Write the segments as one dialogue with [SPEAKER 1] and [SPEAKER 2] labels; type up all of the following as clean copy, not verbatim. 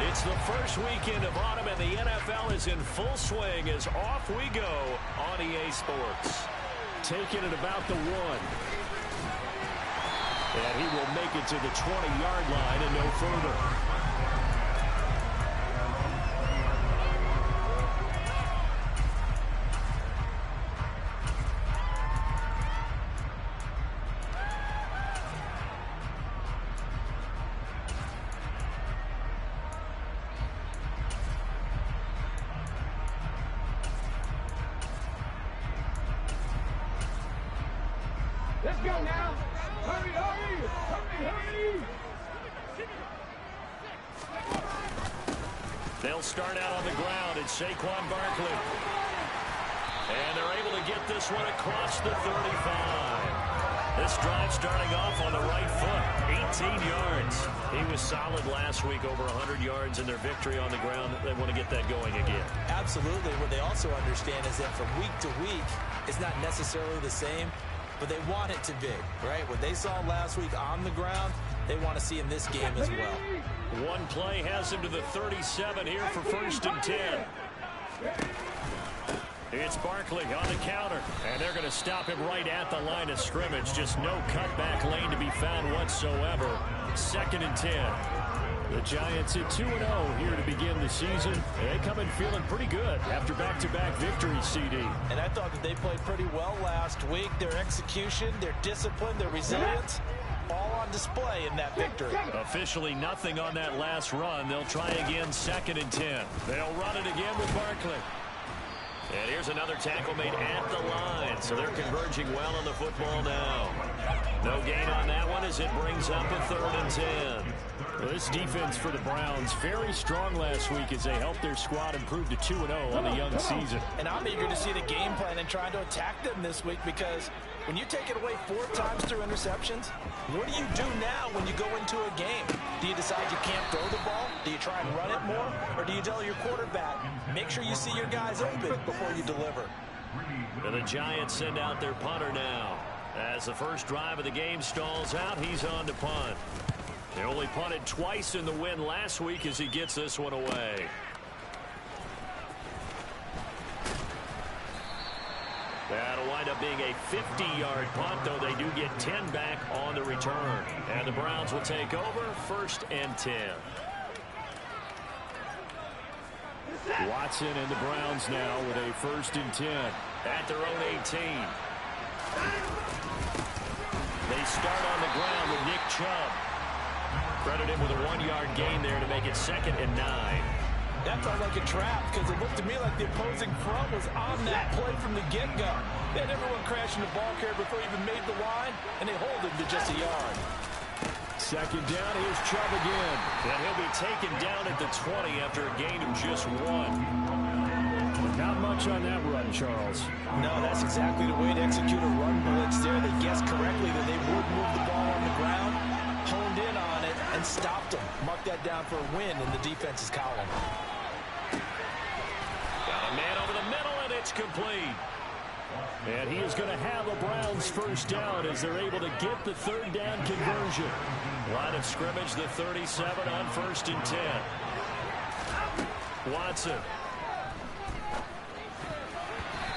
[SPEAKER 1] It's the first weekend of autumn, and the NFL is in full swing as off we go on EA Sports. Taking it about the 1. And he will make it to the 20-yard line and no further.
[SPEAKER 2] Let's go now. Hurry, hurry, hurry, hurry.
[SPEAKER 1] They'll start out on the ground. It's Saquon Barkley. And they're able to get this one across the 35. This drive starting off on the right foot. 18 yards. He was solid last week, over 100 yards in their victory on the ground. They want to get that going again.
[SPEAKER 3] Absolutely. What they also understand is that from week to week, it's not necessarily the same, but they want it to be, right? What they saw last week on the ground, they want to see in this game as well.
[SPEAKER 1] One play has him to the 37 here for 1st and 10. It's Barkley on the counter, and they're going to stop him right at the line of scrimmage. Just no cutback lane to be found whatsoever. 2nd and 10. The Giants at 2-0 here to begin the season. They come in feeling pretty good after back-to-back victories, CD.
[SPEAKER 3] And I thought that they played pretty well last week. Their execution, their discipline, their resilience, all on display in that victory.
[SPEAKER 1] Officially nothing on that last run. They'll try again, 2nd and 10. They'll run it again with Barkley. And here's another tackle made at the line. So they're converging well on the football now. No gain on that one as it brings up a 3rd and 10. Well, this defense for the Browns, very strong last week as they helped their squad improve to 2-0 on the young season.
[SPEAKER 3] And I'm eager to see the game plan and trying to attack them this week, because when you take it away 4 times through interceptions, what do you do now when you go into a game? Do you decide you can't throw the ball? Do you try and run it more? Or do you tell your quarterback, make sure you see your guys open before you deliver?
[SPEAKER 1] And the Giants send out their punter now. As the first drive of the game stalls out, he's on to punt. They only punted twice in the win last week as he gets this one away. That'll wind up being a 50-yard punt, though they do get 10 back on the return. And the Browns will take over, 1st and 10. Watson and the Browns now with a 1st and 10 at their own 18. They start on the ground with Nick Chubb. Credit him with a 1-yard gain there to make it 2nd and 9.
[SPEAKER 3] That felt like a trap, because it looked to me like the opposing front was on that play from the get-go. They had everyone crashing the ball carrier before he even made the line, and they hold him to just a yard.
[SPEAKER 1] 2nd down, here's Chubb again. And he'll be taken down at the 20 after a gain of just 1. Not much on that run, Charles.
[SPEAKER 3] No, that's exactly the way to execute a run blitz there. They guessed correctly that they would move the ball on the ground, honed in on it, and stopped them. Mark that down for a win in the defense's column.
[SPEAKER 1] Got a man over the middle, and it's complete. And he is going to have a Browns 1st down as they're able to get the 3rd down conversion. Line of scrimmage, the 37 on 1st and 10. Watson.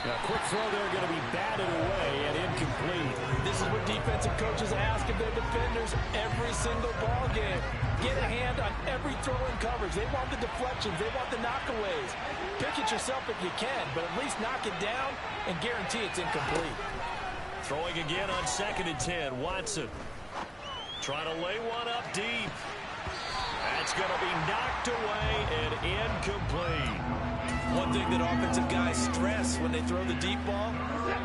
[SPEAKER 1] A quick throw there, going to be batted away and incomplete.
[SPEAKER 3] This is what defensive coaches ask of their defenders every single ball game. Get a hand on every throw in coverage. They want the deflections. They want the knockaways. Pick it yourself if you can, but at least knock it down and guarantee it's incomplete.
[SPEAKER 1] Throwing again on 2nd and 10. Watson trying to lay one up deep. That's going to be knocked away and incomplete.
[SPEAKER 3] One thing that offensive guys stress when they throw the deep ball,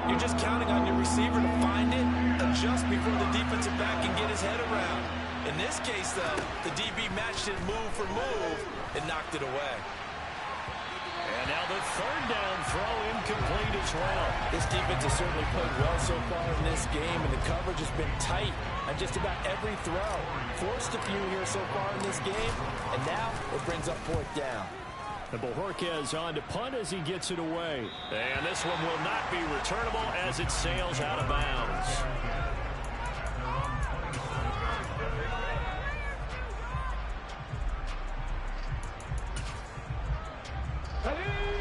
[SPEAKER 3] you're just counting on your receiver to find it, adjust before the defensive back can get his head around. In this case, though, the DB matched it move for move and knocked it away.
[SPEAKER 1] And now the 3rd down throw incomplete as well.
[SPEAKER 3] This defense has certainly played well so far in this game, and the coverage has been tight on just about every throw. Forced a few here so far in this game, and now it brings up 4th down.
[SPEAKER 1] And Bojorquez on to punt as he gets it away. And this one will not be returnable as it sails out of bounds.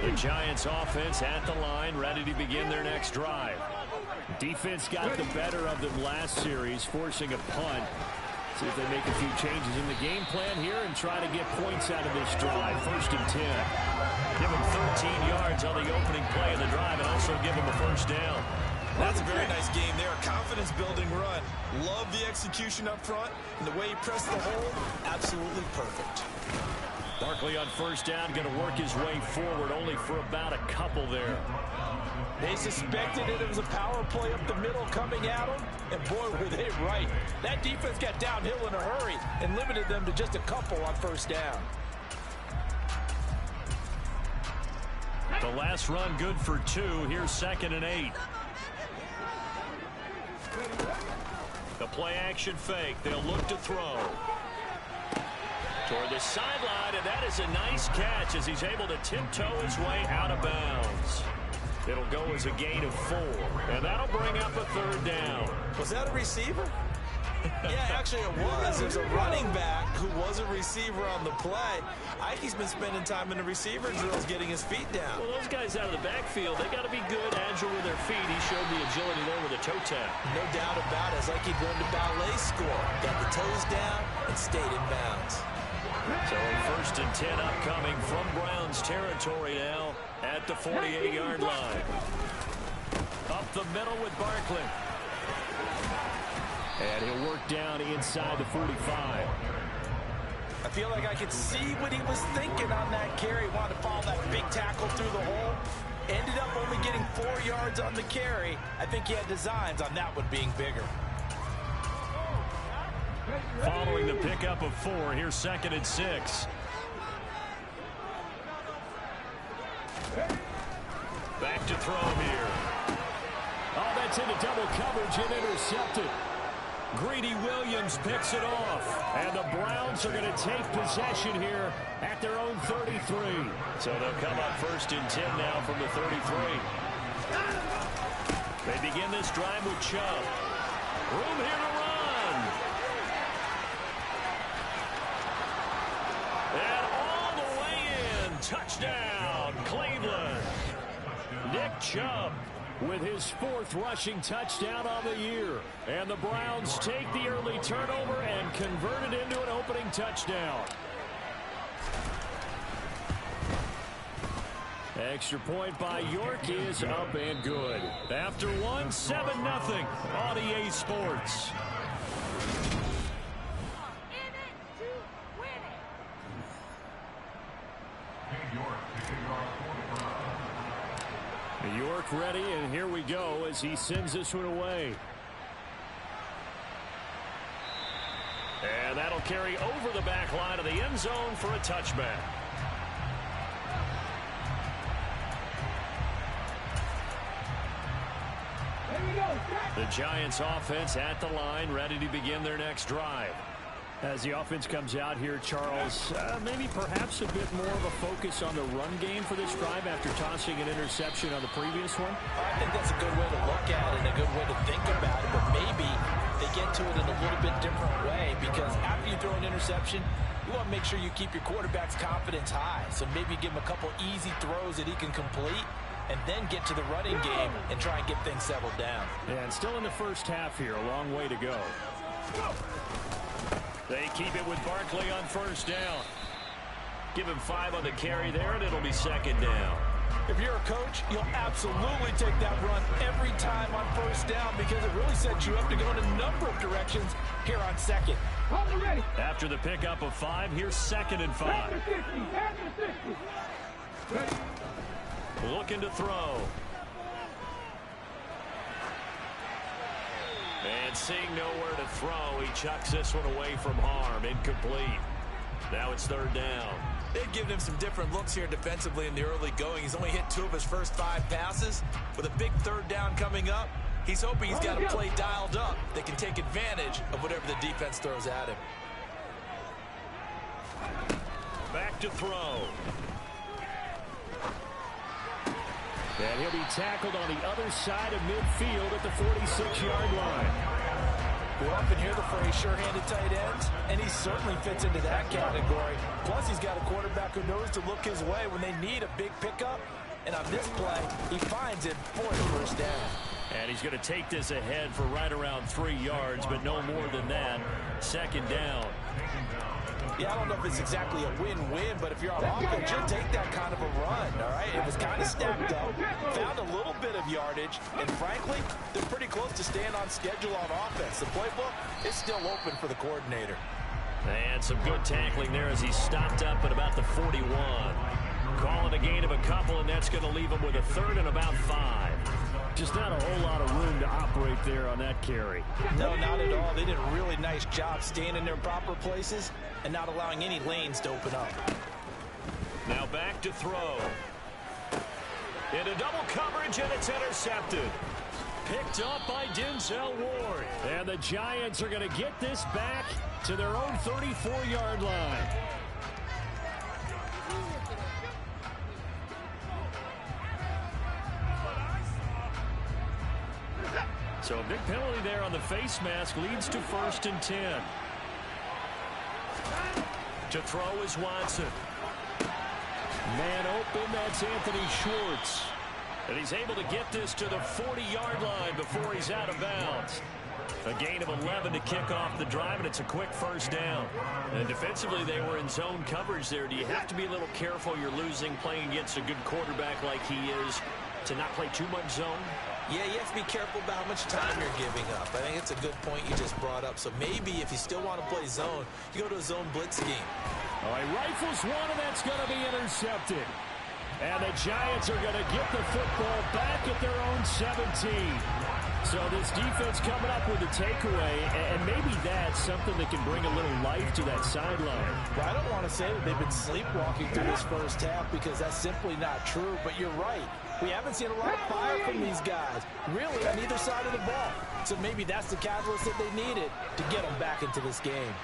[SPEAKER 1] The Giants offense at the line, ready to begin their next drive. Defense got the better of them last series, forcing a punt. See if they make a few changes in the game plan here and try to get points out of this drive. 1st and 10. Give them 13 yards on the opening play of the drive and also give them a first down.
[SPEAKER 3] That's a very nice game there. A confidence-building run. Love the execution up front. And the way he pressed the hole, absolutely perfect.
[SPEAKER 1] Barkley on first down, going to work his way forward, only for about a couple there.
[SPEAKER 3] They suspected it was a power play up the middle coming at them, and boy, were they right. That defense got downhill in a hurry and limited them to just a couple on first down.
[SPEAKER 1] The last run good for 2. Here's 2nd and 8. The play action fake. They'll look to throw. Toward the sideline, and that is a nice catch as he's able to tiptoe his way out of bounds. It'll go as a gain of 4, and that'll bring up a 3rd down.
[SPEAKER 3] Was that a receiver? Yeah, actually it was. There's a running back who was a receiver on the play. Ikey's been spending time in the receiver drills getting his feet down.
[SPEAKER 1] Well, those guys out of the backfield, they got to be good, agile with their feet. He showed the agility there with a toe tap.
[SPEAKER 3] No doubt about it. It's like he'd learned a ballet score. Got the toes down and stayed in bounds.
[SPEAKER 1] So 1st and 10 upcoming from Browns territory now at the 48-yard line. Up the middle with Barkley. And he'll work down inside the 45.
[SPEAKER 3] I feel like I could see what he was thinking on that carry. Wanted to follow that big tackle through the hole. Ended up only getting 4 yards on the carry. I think he had designs on that one being bigger.
[SPEAKER 1] Following the pickup of 4, here's 2nd and 6. Back to throw here. Oh, that's into double coverage and intercepted. Greedy Williams picks it off. And the Browns are going to take possession here at their own 33. So they'll come up 1st and 10 now from the 33. They begin this drive with Chubb. Room here to run. And all the way in. Touchdown, Cleveland. Nick Chubb with his 4th rushing touchdown on the year. And the Browns take the early turnover and convert it into an opening touchdown. Extra point by York is up and good. After 1, 7-0 on EA Sports. York ready, and here we go as he sends this one away. And that'll carry over the back line of the end zone for a touchback. The Giants offense at the line, ready to begin their next drive. As the offense comes out here, Charles, maybe perhaps a bit more of a focus on the run game for this drive after tossing an interception on the previous one?
[SPEAKER 3] I think that's a good way to look at it and a good way to think about it, but maybe they get to it in a little bit different way because after you throw an interception, you want to make sure you keep your quarterback's confidence high. So maybe give him a couple easy throws that he can complete and then get to the running game and try and get things settled down.
[SPEAKER 1] And still in the first half here, a long way to go. They keep it with Barkley on first down. Give him 5 on the carry there, and it'll be 2nd down.
[SPEAKER 3] If you're a coach, you'll absolutely take that run every time on first down because it really sets you up to go in a number of directions here on 2nd.
[SPEAKER 1] After the pickup of 5, here's 2nd and 5. Looking to throw. And seeing nowhere to throw, he chucks this one away from harm. Incomplete. Now it's 3rd down.
[SPEAKER 3] They've given him some different looks here defensively in the early going. He's only hit 2 of his first 5 passes. With a big 3rd down coming up, he's hoping he's got a play dialed up that can take advantage of whatever the defense throws at him.
[SPEAKER 1] Back to throw. And he'll be tackled on the other side of midfield at the 46-yard line.
[SPEAKER 3] We often hear the phrase sure-handed tight ends, and he certainly fits into that category. Plus, he's got a quarterback linebacker knows to look his way when they need a big pickup. And on this play, he finds it for the first down.
[SPEAKER 1] And he's going to take this ahead for right around 3 yards, but no more than that. Second down.
[SPEAKER 3] Yeah, I don't know if it's exactly a win-win, but if you're on offense, you'll take that kind of a run, all right? It was kind of stacked up, found a little bit of yardage, and frankly, they're pretty close to staying on schedule on offense. The playbook is still open for the coordinator.
[SPEAKER 1] And some good tackling there as he stopped up at about the 41. Calling a gain of a couple, and that's going to leave him with a third and about 5. Just not a whole lot of room to operate there on that carry.
[SPEAKER 3] No, not at all. They did a really nice job staying in their proper places and not allowing any lanes to open up.
[SPEAKER 1] Now back to throw. Into double coverage, and it's intercepted. Picked up by Denzel Ward. And the Giants are going to get this back to their own 34-yard line. So a big penalty there on the face mask leads to 1st and 10. To throw is Watson. Man open, that's Anthony Schwartz. And he's able to get this to the 40-yard line before he's out of bounds. A gain of 11 to kick off the drive, and it's a quick first down. And defensively, they were in zone coverage there. Do you have to be a little careful? You're losing playing against a good quarterback like he is to not play too much zone?
[SPEAKER 3] Yeah, you have to be careful about how much time you're giving up. I think it's a good point you just brought up. So maybe if you still want to play zone, you go to a zone blitz scheme.
[SPEAKER 1] All right, rifles one, and that's going to be intercepted. And the Giants are going to get the football back at their own 17. So this defense coming up with a takeaway, and maybe that's something that can bring a little life to that sideline.
[SPEAKER 3] Well, I don't want to say that they've been sleepwalking through this first half because that's simply not true, but you're right. We haven't seen a lot of fire from these guys, really, on either side of the ball. So maybe that's the catalyst that they needed to get them back into this game.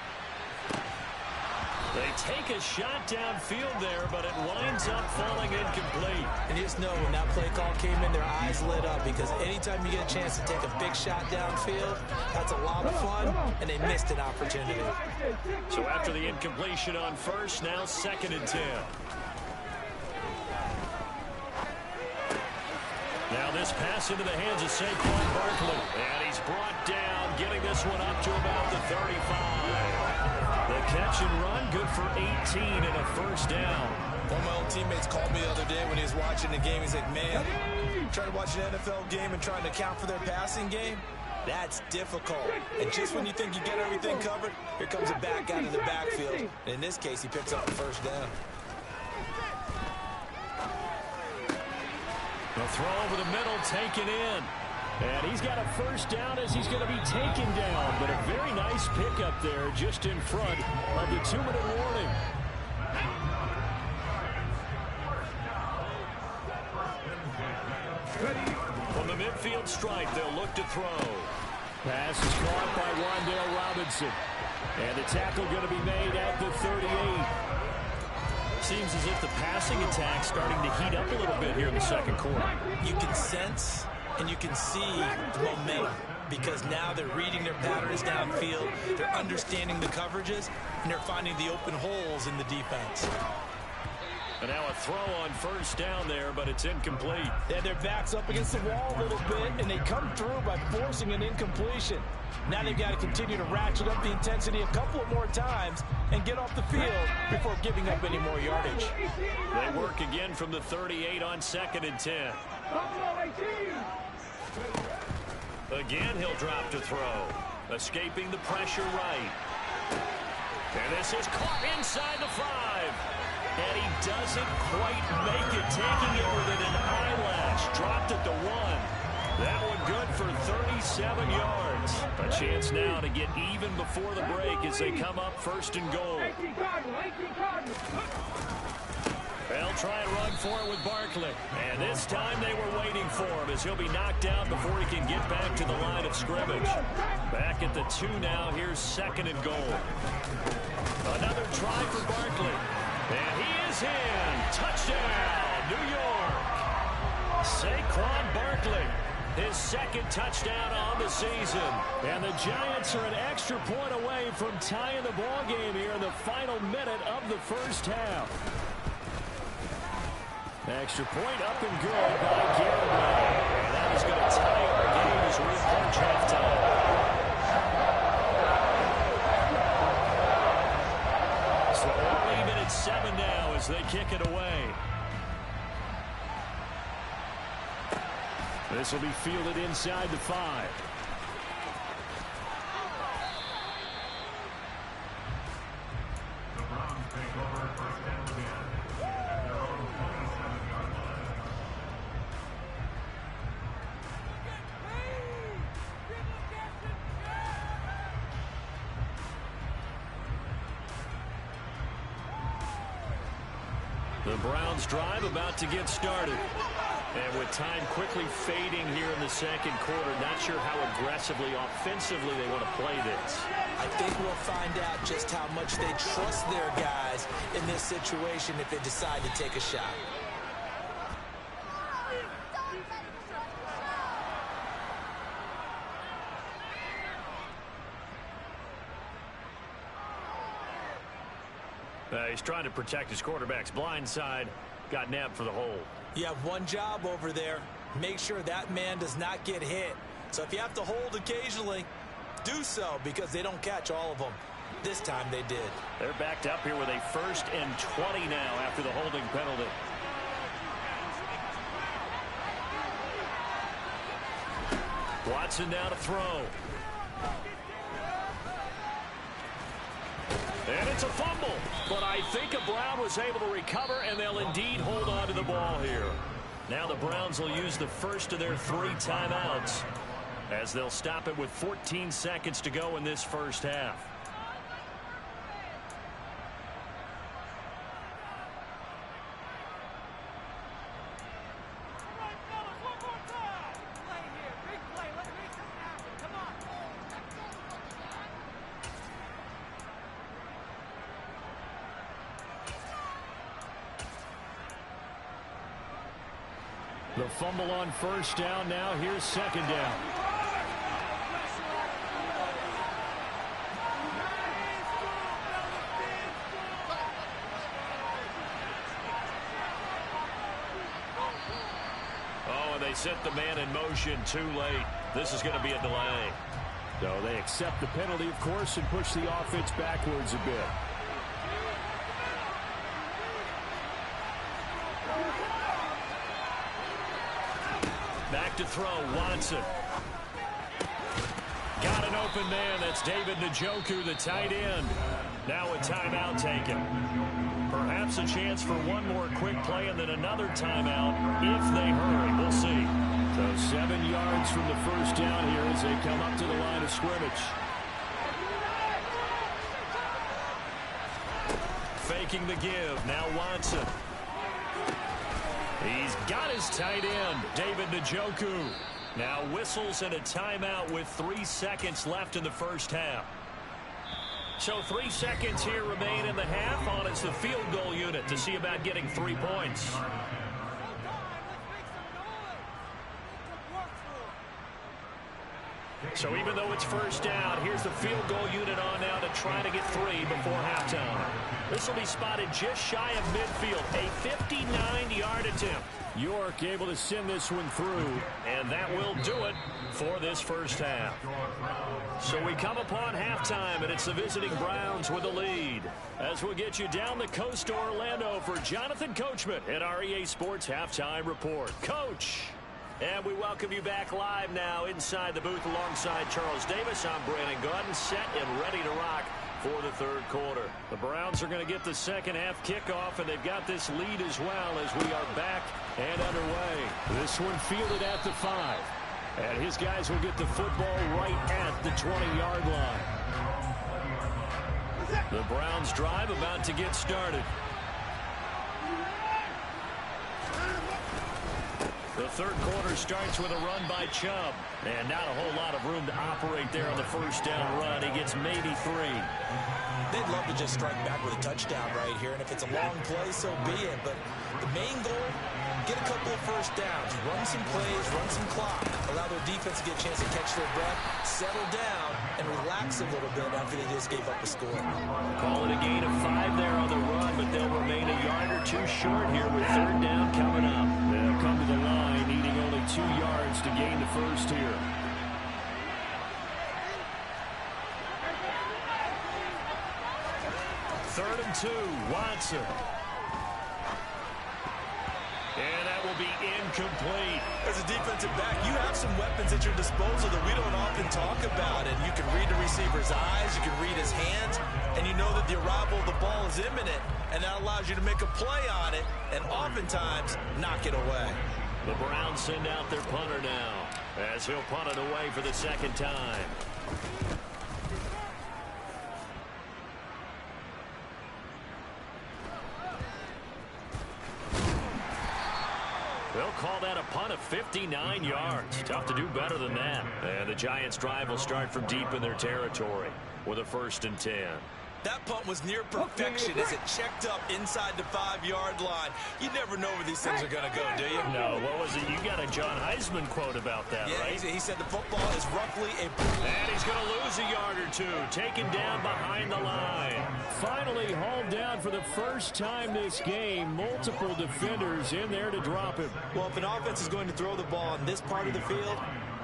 [SPEAKER 1] They take a shot downfield there, but it winds up falling incomplete.
[SPEAKER 3] And you just know when that play call came in, their eyes lit up because anytime you get a chance to take a big shot downfield, that's a lot of fun, and they missed an opportunity.
[SPEAKER 1] So after the incompletion on first, now 2nd and 10. Now this pass into the hands of Saquon Barkley. And he's brought down, getting this one up to about the 35. The catch and run, good for 18 and a first down.
[SPEAKER 3] One of my old teammates called me the other day when he was watching the game. He's like, man, trying to watch an NFL game and trying to account for their passing game, that's difficult. And just when you think you get everything covered, here comes a back out of the backfield. And in this case, he picks up the first down.
[SPEAKER 1] The throw over the middle, taken in. And he's got a first down as he's going to be taken down. But a very nice pickup there just in front of the 2-minute warning. From the midfield stripe, they'll look to throw. Pass is caught by Wan'Dale Robinson. And the tackle going to be made at the 38. Seems as if the passing attack's starting to heat up a little bit here in the second quarter.
[SPEAKER 3] You can sense and you can see momentum because now they're reading their patterns downfield, they're understanding the coverages, and they're finding the open holes in the defense.
[SPEAKER 1] And now a throw on first down there, but it's incomplete.
[SPEAKER 3] Yeah, their back's up against the wall a little bit, and they come through by forcing an incompletion. Now they've got to continue to ratchet up the intensity a couple of more times and get off the field before giving up any more yardage.
[SPEAKER 1] They work again from the 38 on 2nd and 10. Again, he'll drop to throw. Escaping the pressure right. And this is caught inside the 5. And he doesn't quite make it, taking it within an eyelash. Dropped at the 1. That one good for 37 yards. A chance now to get even before the break as they come up 1st and goal. They'll try and run for it with Barkley. And this time they were waiting for him as he'll be knocked down before he can get back to the line of scrimmage. Back at the 2 now. Here's 2nd and goal. Another try for Barkley. And he is in. Touchdown, New York. Saquon Barkley, his 2nd touchdown on the season. And the Giants are an extra point away from tying the ball game here in the final minute of the first half. Extra point up and good by Garibay. And that is going to tie our game as we approach halftime. So we're even at 7 now as they kick it away. This will be fielded inside the 5. The Browns drive about to get started. And with time quickly fading here in the second quarter, not sure how aggressively, offensively they want to play this.
[SPEAKER 3] I think we'll find out just how much they trust their guys in this situation if they decide to take a shot.
[SPEAKER 1] He's trying to protect his quarterback's blind side. Got nabbed for the hold.
[SPEAKER 3] You have one job over there. Make sure that man does not get hit. So if you have to hold occasionally, do so because they don't catch all of them. This time they did.
[SPEAKER 1] They're backed up here with a 1st and 20 now after the holding penalty. Watson now to throw. And it's a fumble. But I think Brown was able to recover, and they'll indeed hold on to the ball here. Now the Browns will use the first of their 3 timeouts as they'll stop it with 14 seconds to go in this first half. The fumble on 1st down. Now here's 2nd down. Oh, and they set the man in motion too late. This is going to be a delay. So they accept the penalty, of course, and push the offense backwards a bit. Back to throw, Watson. Got an open man. That's David Njoku, the tight end. Now a timeout taken. Perhaps a chance for one more quick play and then another timeout if they hurry. We'll see. So 7 yards from the 1st down here as they come up to the line of scrimmage. Faking the give. Now Watson. He's got his tight end, David Njoku. Now whistles and a timeout with 3 seconds left in the first half. So 3 seconds here remain in the half on it's the field goal unit to see about getting 3 points. So even though it's 1st down, here's the field goal unit on now to try to get 3 before halftime. This will be spotted just shy of midfield, a 59-yard attempt. York able to send this one through, and that will do it for this first half. So we come upon halftime, and it's the visiting Browns with the lead. As we'll get you down the coast to Orlando for Jonathan Coachman at our EA Sports Halftime Report. Coach! And we welcome you back live now inside the booth alongside Charles Davis. I'm Brandon Gaudin, set and ready to rock for the 3rd quarter. The Browns are going to get the second half kickoff, and they've got this lead as well as we are back and underway. This one fielded at the 5. And his guys will get the football right at the 20-yard line. The Browns drive about to get started. The 3rd quarter starts with a run by Chubb. And not a whole lot of room to operate there on the 1st down run. He gets maybe 3.
[SPEAKER 3] They'd love to just strike back with a touchdown right here. And if it's a long play, so be it. But the main goal, get a couple of 1st downs. Run some plays, run some clock. Allow their defense to get a chance to catch their breath, settle down, and relax a little bit after they just gave up a score.
[SPEAKER 1] Call it a gain of 5 there on the run, but they'll remain a yard or 2 short here with 3rd down coming first here. Third and 2, Watson. And that will be incomplete.
[SPEAKER 3] As a defensive back, you have some weapons at your disposal that we don't often talk about. And you can read the receiver's eyes, you can read his hands, and you know that the arrival of the ball is imminent. And that allows you to make a play on it and oftentimes knock it away.
[SPEAKER 1] The Browns send out their punter now as he'll punt it away for the second time. They'll call that a punt of 59 yards. Tough to do better than that. And the Giants' drive will start from deep in their territory with a 1st and 10.
[SPEAKER 3] That punt was near perfection as it checked up inside the 5-yard line. You never know where these things are going to go, do you?
[SPEAKER 1] No, what was it? You got a John Heisman quote about that,
[SPEAKER 3] yeah,
[SPEAKER 1] right?
[SPEAKER 3] He said the football is roughly a...
[SPEAKER 1] And he's going to lose a yard or two, taken down behind the line. Finally hauled down for the first time this game. Multiple defenders in there to drop him.
[SPEAKER 3] Well, if an offense is going to throw the ball on this part of the field,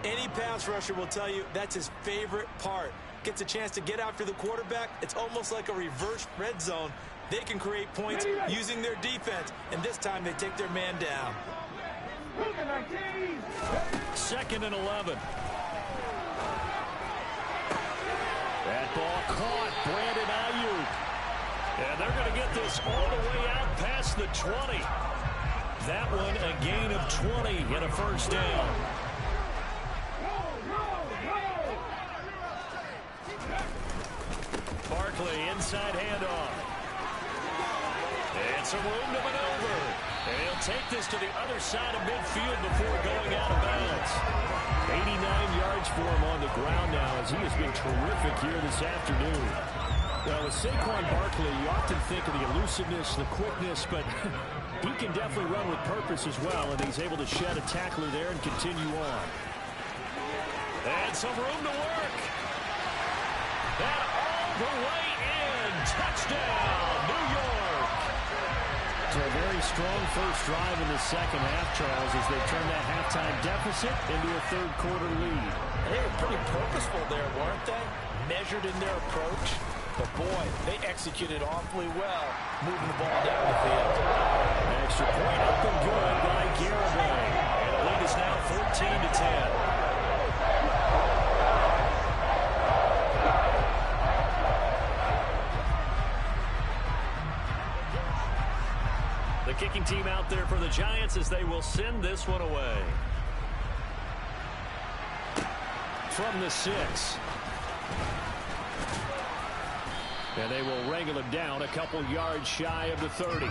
[SPEAKER 3] any pass rusher will tell you that's his favorite part. Gets a chance to get after the quarterback. It's almost like a reverse red zone. They can create points using their defense, and this time they take their man down.
[SPEAKER 1] 2nd and 11. That ball caught. Brandon Ayuk. And they're going to get this all the way out past the 20. That one a gain of 20 and a 1st down. Barkley, inside handoff. And some room to maneuver. And he'll take this to the other side of midfield before going out of bounds. 89 yards for him on the ground now as he has been terrific here this afternoon. Well, with Saquon Barkley, you often think of the elusiveness, the quickness, but he can definitely run with purpose as well, and he's able to shed a tackler there and continue on. And some room to work. And all the way in. Touchdown, New York. So a very strong first drive in the second half, Charles, as they turn that halftime deficit into a third-quarter lead.
[SPEAKER 3] They were pretty purposeful there, weren't they? Measured in their approach. But, boy, they executed awfully well, moving the ball down the field.
[SPEAKER 1] Extra point up and good by Garibay. And the lead is now 14-10. The kicking team out there for the Giants as they will send this one away. From the 6. And they will wrangle him down a couple yards shy of the 30.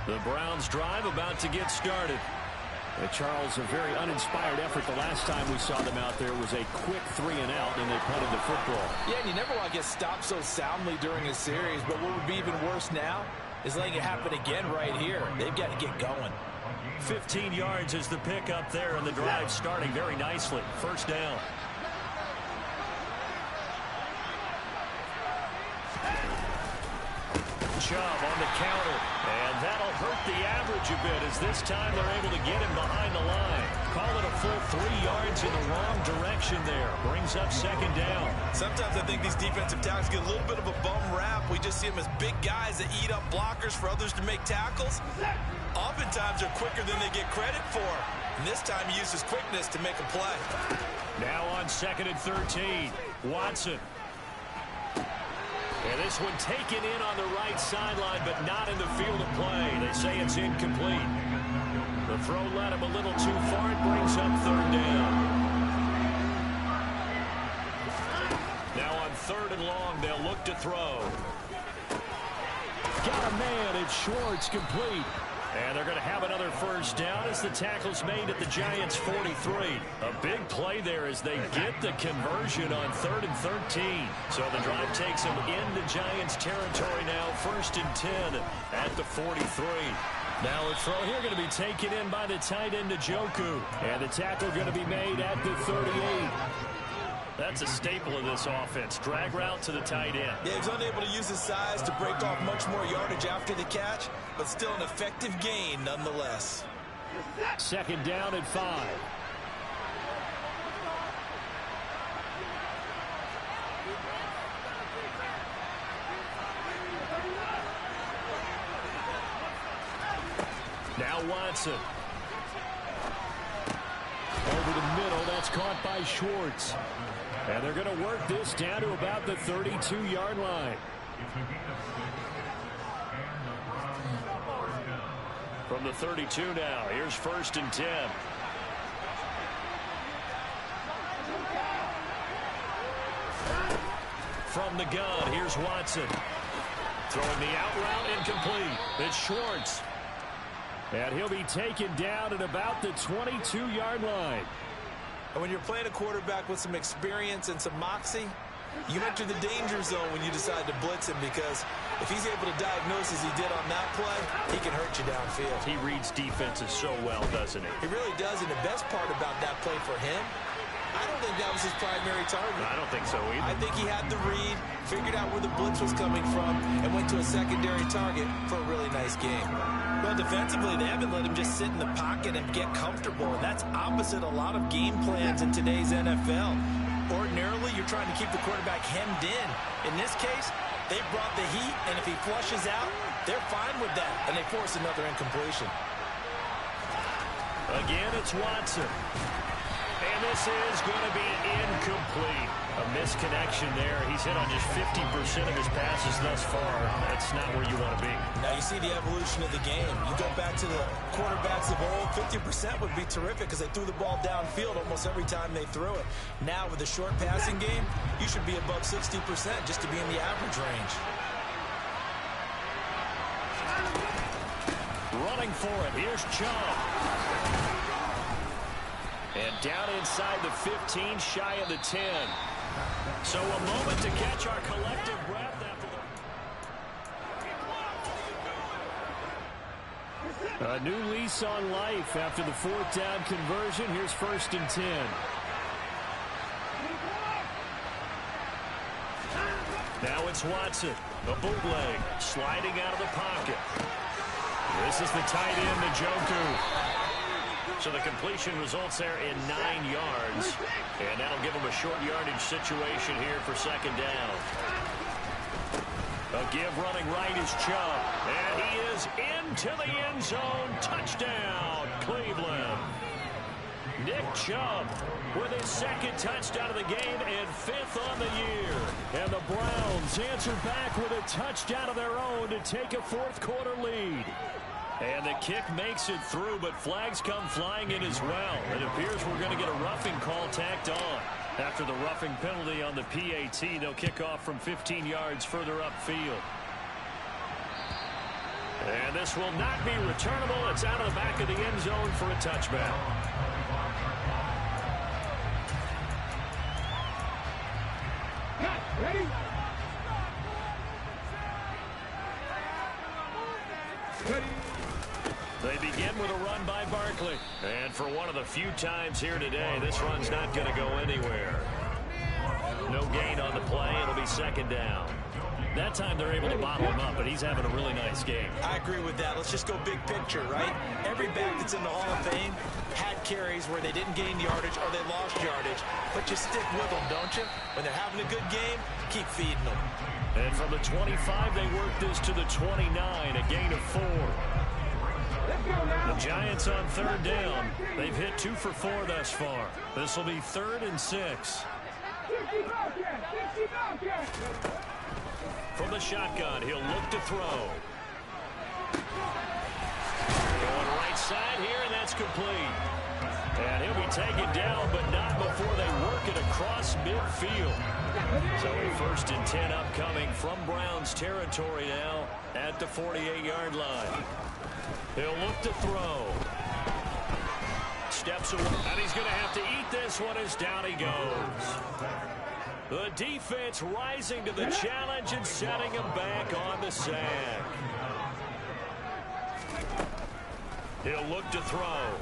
[SPEAKER 1] The Browns drive about to get started. Charles, a very uninspired effort. The last time we saw them out there was a quick 3-and-out, and they punted the football.
[SPEAKER 3] Yeah, and you never want to get stopped so soundly during a series, but what would be even worse now is letting it happen again right here. They've got to get going.
[SPEAKER 1] 15 yards is the pickup there, and the drive starting very nicely. 1st down. Chubb on the counter, and that'll hurt the average a bit as this time they're able to get him behind the line. Call it a full 3 yards in the wrong direction there. Brings up 2nd down.
[SPEAKER 3] Sometimes I think these defensive tackles get a little bit of a bum rap. We just see them as big guys that eat up blockers for others to make tackles. Oftentimes they're quicker than they get credit for. And this time he uses quickness to make a play.
[SPEAKER 1] Now on 2nd and 13. Watson. And this one taken in on the right sideline, but not in the field of play. They say it's incomplete. The throw led him a little too far. It brings up 3rd down. Now on 3rd and long, they'll look to throw. Got a man. It's Schwartz complete. And they're going to have another 1st down as the tackle's made at the Giants' 43. A big play there as they get the conversion on 3rd and 13. So the drive takes them into Giants territory now. 1st and 10 at the 43. Now the throw here going to be taken in by the tight end Njoku. And the tackle going to be made at the 38. That's a staple of this offense. Drag route to the tight end.
[SPEAKER 3] Yeah, he was unable to use his size to break off much more yardage after the catch, but still an effective gain nonetheless.
[SPEAKER 1] Second down and 5. Now Watson. Over the middle, that's caught by Schwartz. And they're going to work this down to about the 32-yard line. From the 32 now, here's 1st and 10. From the gun, here's Watson. Throwing the out route incomplete. It's Schwartz. And he'll be taken down at about the 22-yard line.
[SPEAKER 3] And when you're playing a quarterback with some experience and some moxie, you enter the danger zone when you decide to blitz him, because if he's able to diagnose as he did on that play, he can hurt you downfield.
[SPEAKER 1] He reads defenses so well, doesn't he?
[SPEAKER 3] He really does, and the best part about that play for him, I don't think that was his primary target.
[SPEAKER 1] I don't think so either.
[SPEAKER 3] I think he had the read, figured out where the blitz was coming from, and went to a secondary target for a really nice game. Well, defensively, they haven't let him just sit in the pocket and get comfortable, and that's opposite a lot of game plans in today's NFL. Ordinarily, you're trying to keep the quarterback hemmed in. In this case, they brought the heat, and if he flushes out, they're fine with that, and they force another incompletion.
[SPEAKER 1] Again, it's Watson. And this is going to be incomplete. A misconnection there. He's hit on just 50% of his passes thus far. That's not where you want to be.
[SPEAKER 3] Now you see the evolution of the game. You go back to the quarterbacks of old, 50% would be terrific because they threw the ball downfield almost every time they threw it. Now with the short passing game, you should be above 60% just to be in the average range.
[SPEAKER 1] Running for it. Here's Chubb. And down inside the 15, shy of the 10. So a moment to catch our collective breath after a new lease on life after the 4th down conversion. Here's 1st and 10. Now it's Watson. A bootleg. Sliding out of the pocket. This is the tight end, Njoku. So the completion results there in 9 yards. And that'll give him a short yardage situation here for 2nd down. A give running right is Chubb. And he is into the end zone. Touchdown, Cleveland. Nick Chubb with his 2nd touchdown of the game and 5th on the year. And the Browns answer back with a touchdown of their own to take a 4th quarter lead. And the kick makes it through, but flags come flying in as well. It appears we're going to get a roughing call tacked on. After the roughing penalty on the PAT, they'll kick off from 15 yards further upfield. And this will not be returnable. It's out of the back of the end zone for a touchback.
[SPEAKER 2] Ready? Ready.
[SPEAKER 1] They begin with a run by Barkley. And for one of the few times here today, this run's not going to go anywhere. No gain on the play. It'll be 2nd down. That time they're able to bottle him up, but he's having a really nice game.
[SPEAKER 3] I agree with that. Let's just go big picture, right? Every back that's in the Hall of Fame had carries where they didn't gain yardage or they lost yardage. But you stick with them, don't you? When they're having a good game, keep feeding them.
[SPEAKER 1] And from the 25, they work this to the 29, a gain of 4. The Giants on 3rd down. They've hit 2 for 4 thus far. This will be 3rd and 6. From the shotgun, he'll look to throw. Going right side here, and that's complete. And he'll be taken down, but not before they work it across midfield. So a 1st and 10 upcoming from Browns territory now at the 48-yard line. He'll look to throw. Steps away, and he's going to have to eat this one as down he goes. The defense rising to the challenge and setting him back on the sack. He'll look to throw.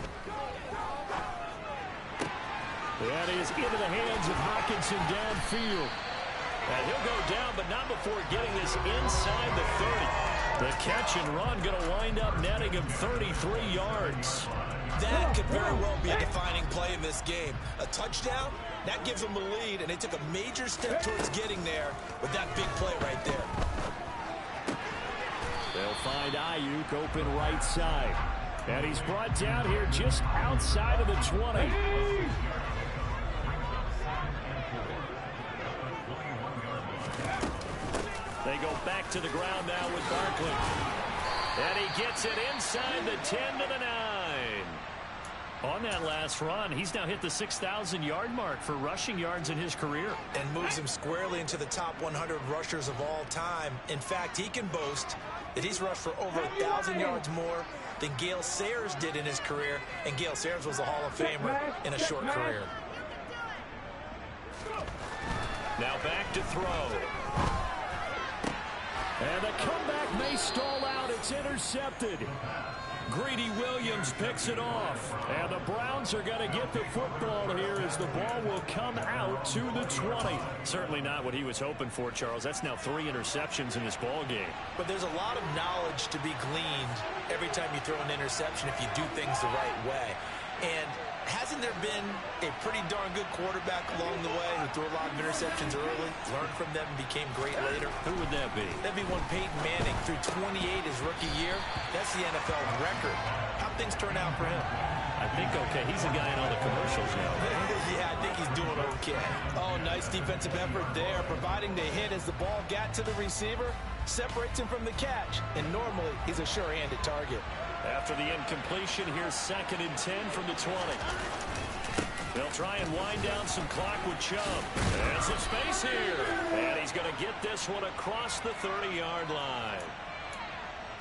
[SPEAKER 1] That is into the hands of Hockenson downfield. And he'll go down, but not before getting this inside the 30. The catch and run going to wind up netting him 33 yards.
[SPEAKER 3] That could very well be a defining play in this game. A touchdown, that gives them the lead, and they took a major step towards getting there with that big play right there.
[SPEAKER 1] They'll find Ayuk open right side. And he's brought down here just outside of the 20. They go back to the ground now with Barkley. And he gets it inside the 10 to the 9. On that last run, he's now hit the 6,000-yard mark for rushing yards in his career.
[SPEAKER 3] And moves him squarely into the top 100 rushers of all time. In fact, he can boast that he's rushed for over 1,000 yards more than Gale Sayers did in his career. And Gale Sayers was a Hall of Famer in a short career.
[SPEAKER 1] Now back to throw. And the comeback may stall out. It's intercepted. Greedy Williams picks it off. And the Browns are going to get the football here as the ball will come out to the 20. Certainly not what he was hoping for, Charles. That's now 3 interceptions in this ball game.
[SPEAKER 3] But there's a lot of knowledge to be gleaned every time you throw an interception if you do things the right way. And hasn't there been a pretty darn good quarterback along the way who threw a lot of interceptions early, learned from them, and became great later?
[SPEAKER 1] Who would that be?
[SPEAKER 3] That'd be one Peyton Manning threw 28 his rookie year. That's the NFL record. How'd things turn out for him?
[SPEAKER 1] I think okay. He's a guy in all the commercials now.
[SPEAKER 3] Yeah, I think he's doing okay. Oh, nice defensive effort there, providing the hit as the ball got to the receiver, separates him from the catch, and normally he's a sure-handed target.
[SPEAKER 1] After the incompletion, here's 2nd and 10 from the 20. They'll try and wind down some clock with Chubb. There's some space here. And he's going to get this one across the 30-yard line.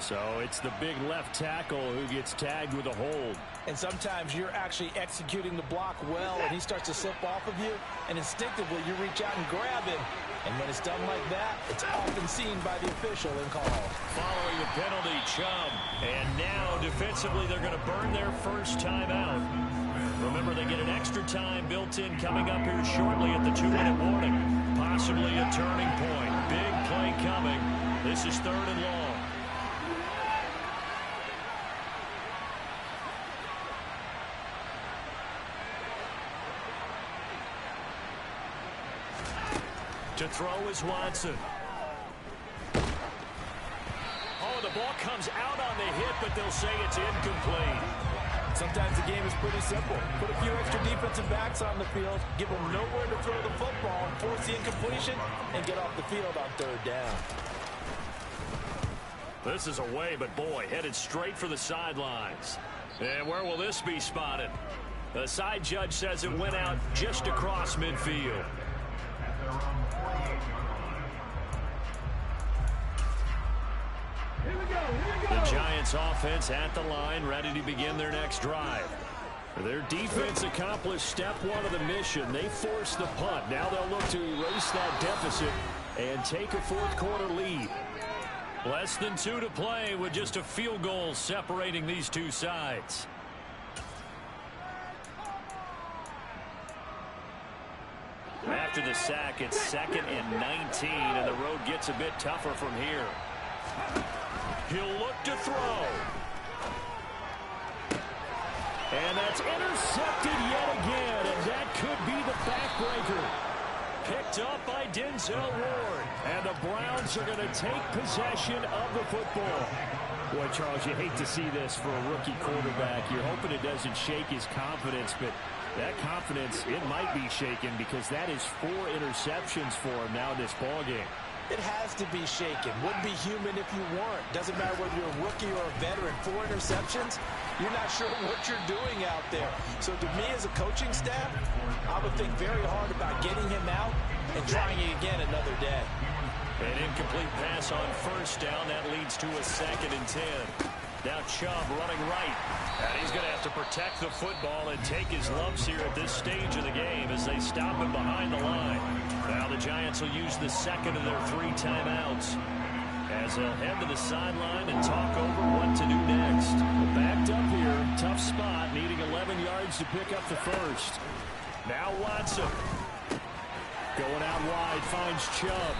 [SPEAKER 1] So it's the big left tackle who gets tagged with a hold.
[SPEAKER 3] And sometimes you're actually executing the block well, and he starts to slip off of you, and instinctively you reach out and grab him. And when it's done like that, it's often seen by the official and called.
[SPEAKER 1] Following the penalty, Chubb. And now, defensively, they're going to burn their first timeout. Remember, they get an extra time built in coming up here shortly at the 2-minute warning. Possibly a turning point. Big play coming. This is 3rd and long. To throw is Watson. Oh, the ball comes out on the hit, but they'll say it's incomplete.
[SPEAKER 3] Sometimes the game is pretty simple. Put a few extra defensive backs on the field, give them nowhere to throw the football, and force the incompletion, and get off the field on 3rd down.
[SPEAKER 1] This is away, but boy, headed straight for the sidelines. And where will this be spotted? The side judge says it went out just across midfield. The Giants offense at the line, ready to begin their next drive. Their defense accomplished step 1 of the mission. They forced the punt. Now they'll look to erase that deficit and take a 4th quarter lead. Less than 2 to play with just a field goal separating these two sides. After the sack, it's 2nd and 19, and the road gets a bit tougher from here. He'll look to throw. And that's intercepted yet again, and that could be the backbreaker. Picked up by Denzel Ward, and the Browns are going to take possession of the football. Boy, Charles, you hate to see this for a rookie quarterback. You're hoping it doesn't shake his confidence, but that confidence, it might be shaken because that is 4 interceptions for him now in this ballgame.
[SPEAKER 3] It has to be shaken. Wouldn't be human if you weren't. Doesn't matter whether you're a rookie or a veteran. 4 interceptions, you're not sure what you're doing out there. So to me as a coaching staff, I would think very hard about getting him out and trying it again another day.
[SPEAKER 1] An incomplete pass on 1st down. That leads to a 2nd and 10. Now Chubb running right. And he's going to have to protect the football and take his lumps here at this stage of the game as they stop him behind the line. Now the Giants will use the 2nd of their 3 timeouts as they'll head to the sideline and talk over what to do next. Backed up here, tough spot, needing 11 yards to pick up the 1st. Now Watson. Going out wide, finds Chubb.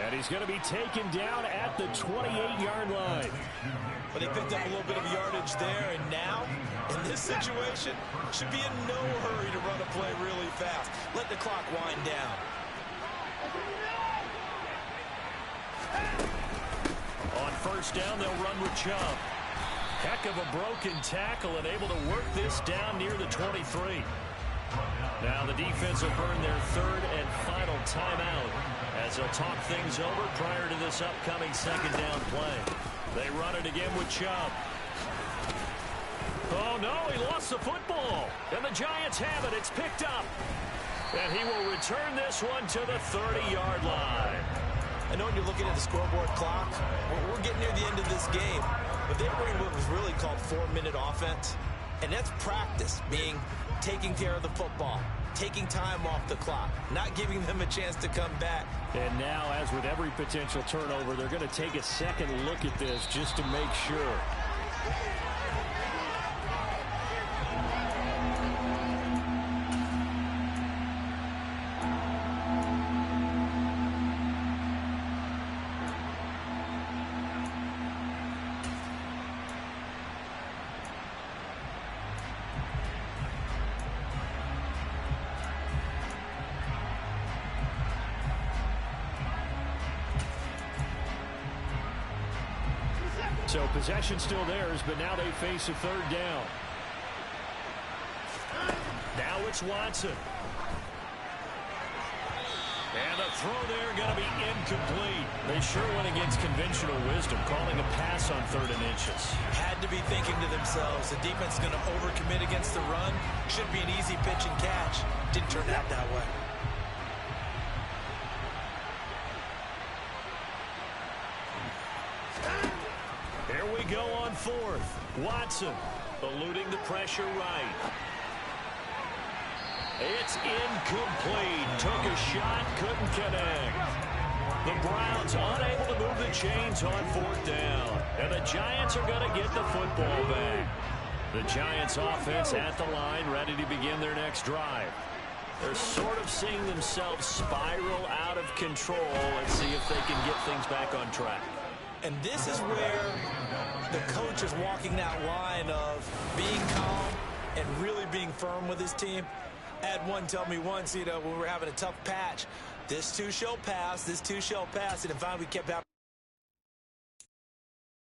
[SPEAKER 1] And he's going to be taken down at the 28-yard line.
[SPEAKER 3] But they picked up a little bit of yardage there, and now, in this situation, should be in no hurry to run a play really fast. Let the clock wind down.
[SPEAKER 1] On first down, they'll run with Chubb. Heck of a broken tackle and able to work this down near the 23. Now the defense will burn their third and final timeout as they'll talk things over prior to this upcoming second down play. They run it again with Chubb. Oh, no, he lost the football. And the Giants have it. It's picked up. And he will return this one to the 30-yard line.
[SPEAKER 3] I know when you're looking at the scoreboard clock, we're getting near the end of this game, but they were in what was really called 4-minute offense. And that's practice, being taking care of the football, taking time off the clock, not giving them a chance to come back.
[SPEAKER 1] And now, as with every potential turnover, they're going to take a second look at this just to make sure. So possession still theirs, but now they face a third down. Now it's Watson. And the throw there going to be incomplete. They sure went against conventional wisdom, calling a pass on 3rd and inches.
[SPEAKER 3] Had to be thinking to themselves, the defense is going to overcommit against the run. Should be an easy pitch and catch. Didn't turn out that way.
[SPEAKER 1] Here we go on 4th. Watson eluding the pressure right. It's incomplete. Took a shot, couldn't connect. The Browns unable to move the chains on 4th down. And the Giants are going to get the football back. The Giants offense at the line, ready to begin their next drive. They're sort of seeing themselves spiral out of control. Let's see if they can get things back on track.
[SPEAKER 3] And this is where the coach is walking that line of being calm and really being firm with his team. I had one tell me once, when we were having a tough patch, this too shall pass, and finally we kept out.